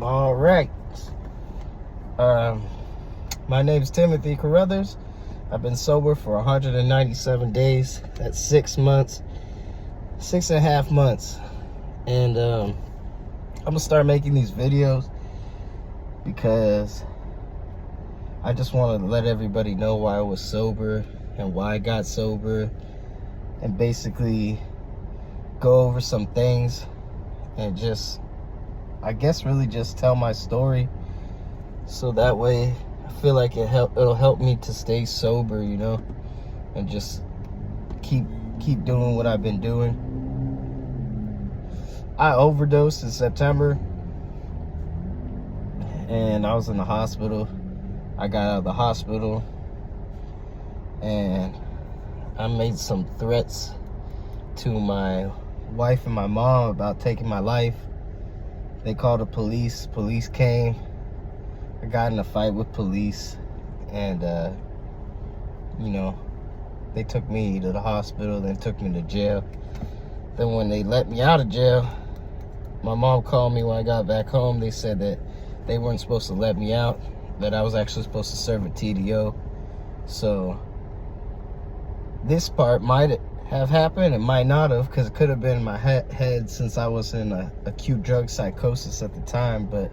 All right. My name's Timothy Carruthers. I've been sober for 197 days. That's 6 months, 6.5 months. And I'm gonna start making these videos because I just want to let everybody know why I was sober and why I got sober, and basically go over some things and just, I guess, really just tell my story, so that way I feel like it'll help me to stay sober, and just keep doing what I've been doing. I overdosed in September and I was in the hospital. I got out of the hospital and I made some threats to my wife and my mom about taking my life. They called the police. Police came. I got in a fight with police, and they took me to the hospital, then took me to jail. Then when they let me out of jail, my mom called me when I got back home. They said that they weren't supposed to let me out, that I was actually supposed to serve a TDO. So this part might have happened, it might not have, because it could have been in my head since I was in acute drug psychosis at the time. But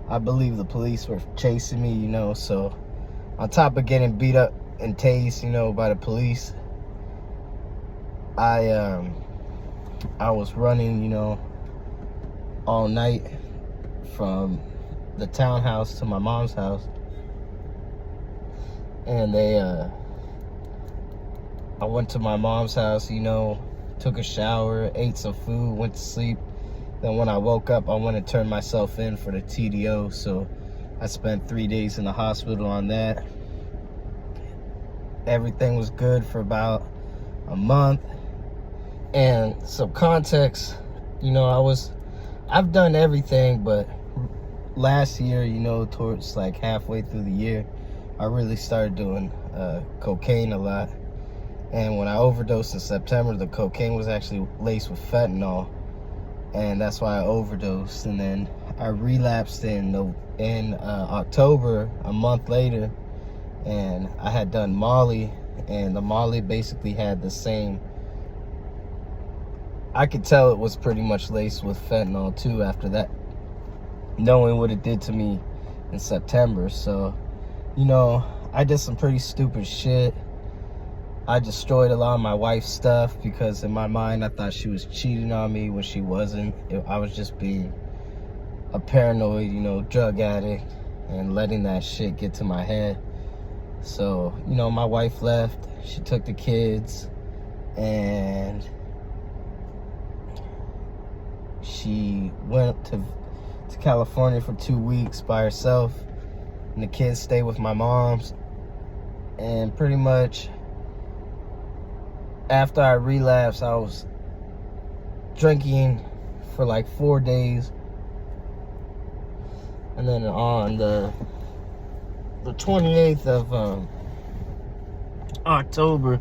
I believe the police were chasing me, so on top of getting beat up and tased, by the police, I was running, all night from the townhouse to my mom's house. And I went to my mom's house, took a shower, ate some food, went to sleep. Then when I woke up, I went and turned myself in for the TDO. So I spent 3 days in the hospital on that. Everything was good for about a month. And some context, I've done everything, but last year, towards like halfway through the year, I really started doing cocaine a lot. And when I overdosed in September, the cocaine was actually laced with fentanyl, and that's why I overdosed. And then I relapsed in October, a month later, and I had done Molly, and the Molly basically had the same. I could tell it was pretty much laced with fentanyl too after that, knowing what it did to me in September. So, I did some pretty stupid shit. I destroyed a lot of my wife's stuff because in my mind I thought she was cheating on me when she wasn't. I was just being a paranoid, drug addict, and letting that shit get to my head. So, my wife left. She took the kids and she went to California for 2 weeks by herself, and the kids stayed with my mom's. And pretty much after I relapsed, I was drinking for like 4 days. And then on the 28th of October,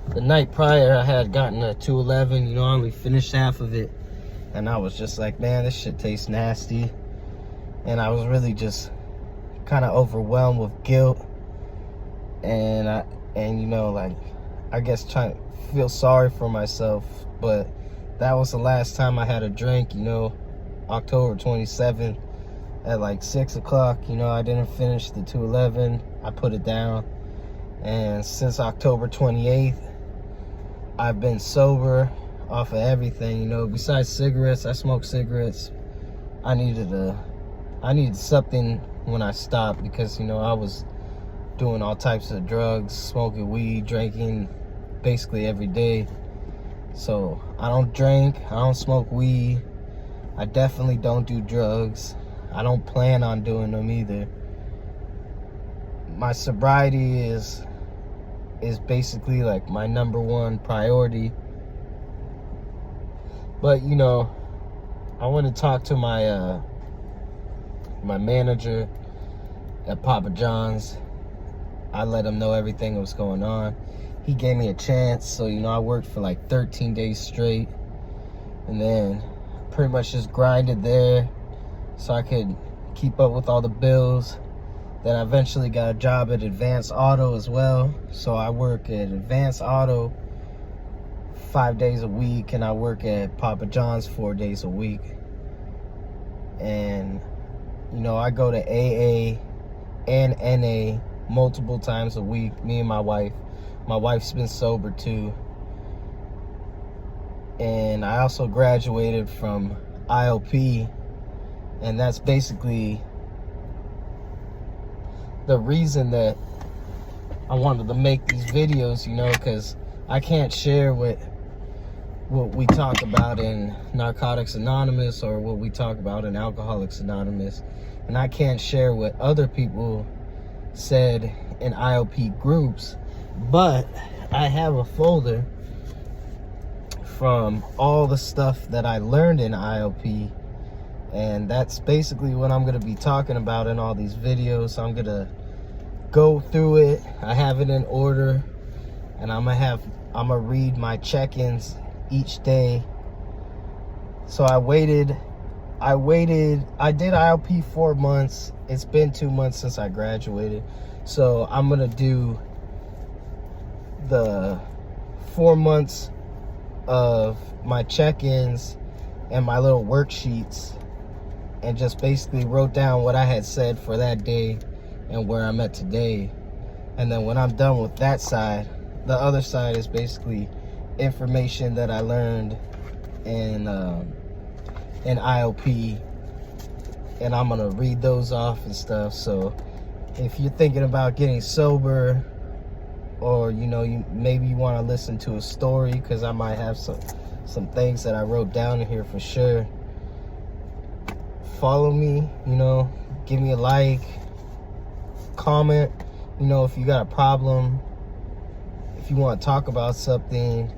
the night prior, I had gotten a 211. I only finished half of it. And I was just like, man, this shit tastes nasty. And I was really just kind of overwhelmed with guilt. And I guess trying to feel sorry for myself. But that was the last time I had a drink, October 27th at like 6 o'clock. I didn't finish the 211. I put it down. And since October 28th, I've been sober off of everything, besides cigarettes. I smoke cigarettes. I needed something when I stopped because, I was doing all types of drugs, smoking weed, drinking basically every day. So I don't drink, I don't smoke weed, I definitely don't do drugs. I don't plan on doing them either. My sobriety is basically like my number one priority. But I want to talk to my my manager at Papa John's. I let him know everything that was going on. He gave me a chance, so I worked for like 13 days straight, and then pretty much just grinded there. so I could keep up with all the bills. Then I eventually got a job at Advanced Auto as well. So I work at Advanced Auto 5 days a week, and I work at Papa John's 4 days a week. And, you know, I go to AA and NA multiple times a week, me and my wife. My wife's been sober too. And I also graduated from IOP, and that's basically the reason that I wanted to make these videos, you know, because I can't share what we talk about in Narcotics Anonymous or what we talk about in Alcoholics Anonymous, and I can't share what other people said in IOP groups. But I have a folder from all the stuff that I learned in IOP, and that's basically what I'm going to be talking about in all these videos. So I'm going to go through it. I have it in order, and I'm going to read my check-ins each day. So I did IOP 4 months. It's been 2 months since I graduated. So I'm going to do the 4 months of my check-ins and my little worksheets, and just basically wrote down what I had said for that day and where I'm at today. And then when I'm done with that side, the other side is basically information that I learned in IOP, and I'm gonna read those off and stuff. So if you're thinking about getting sober, or you know, maybe you want to listen to a story, because I might have some things that I wrote down in here for sure, follow me, you know, give me a like, comment, you know, if you got a problem, if you want to talk about something,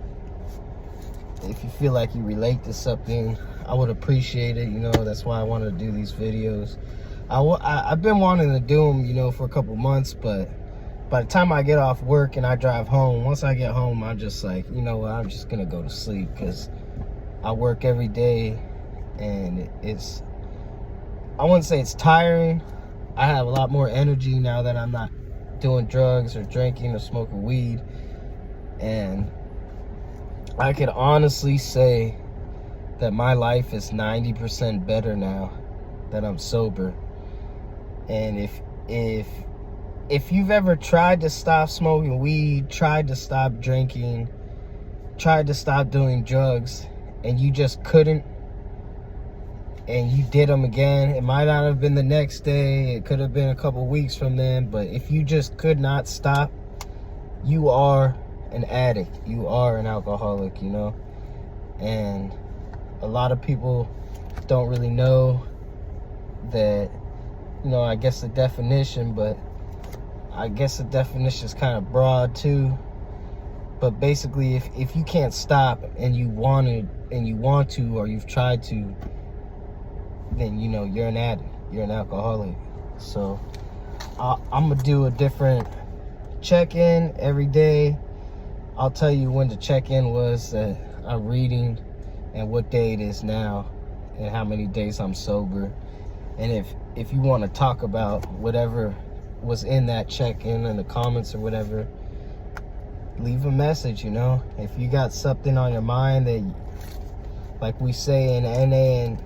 if you feel like you relate to something, I would appreciate it. You know, that's why I wanted to do these videos. I've been wanting to do them, you know, for a couple months, but by the time I get off work and I drive home, once I get home, I'm just like, you know what, I'm just gonna go to sleep, because I work every day, and I wouldn't say it's tiring. I have a lot more energy now that I'm not doing drugs or drinking or smoking weed, and I could honestly say that my life is 90% better now that I'm sober. And if you've ever tried to stop smoking weed, tried to stop drinking, tried to stop doing drugs, and you just couldn't, and you did them again, it might not have been the next day, it could have been a couple weeks from then, but if you just could not stop, you are an addict, you are an alcoholic, you know. And a lot of people don't really know that, you know, I guess the definition, but I guess the definition is kind of broad too. But basically, if you can't stop and you want to, or you've tried to, then, you know, you're an addict, you're an alcoholic. So I'm gonna do a different check-in every day. I'll tell you when the check-in was that I'm reading, and what day it is now, and how many days I'm sober. And if you want to talk about whatever was in that check-in in the comments or whatever, leave a message, you know. If you got something on your mind that, like we say in NA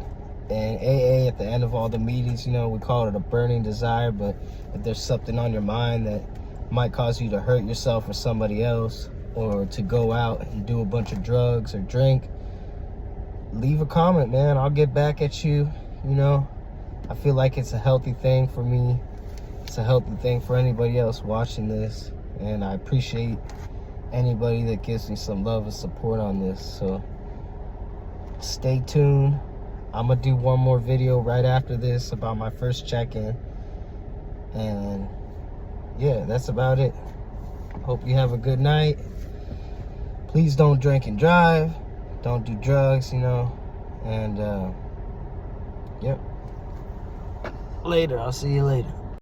and AA at the end of all the meetings, you know, we call it a burning desire, but if there's something on your mind that might cause you to hurt yourself or somebody else, or to go out and do a bunch of drugs or drink, leave a comment, man. I'll get back at you, you know. I feel like it's a healthy thing for me. It's a healthy thing for anybody else watching this, and I appreciate anybody that gives me some love and support on this. So stay tuned. I'm gonna do one more video right after this about my first check-in, and yeah, that's about it. Hope you have a good night. Please don't drink and drive, don't do drugs, you know, and yep. Later, I'll see you later.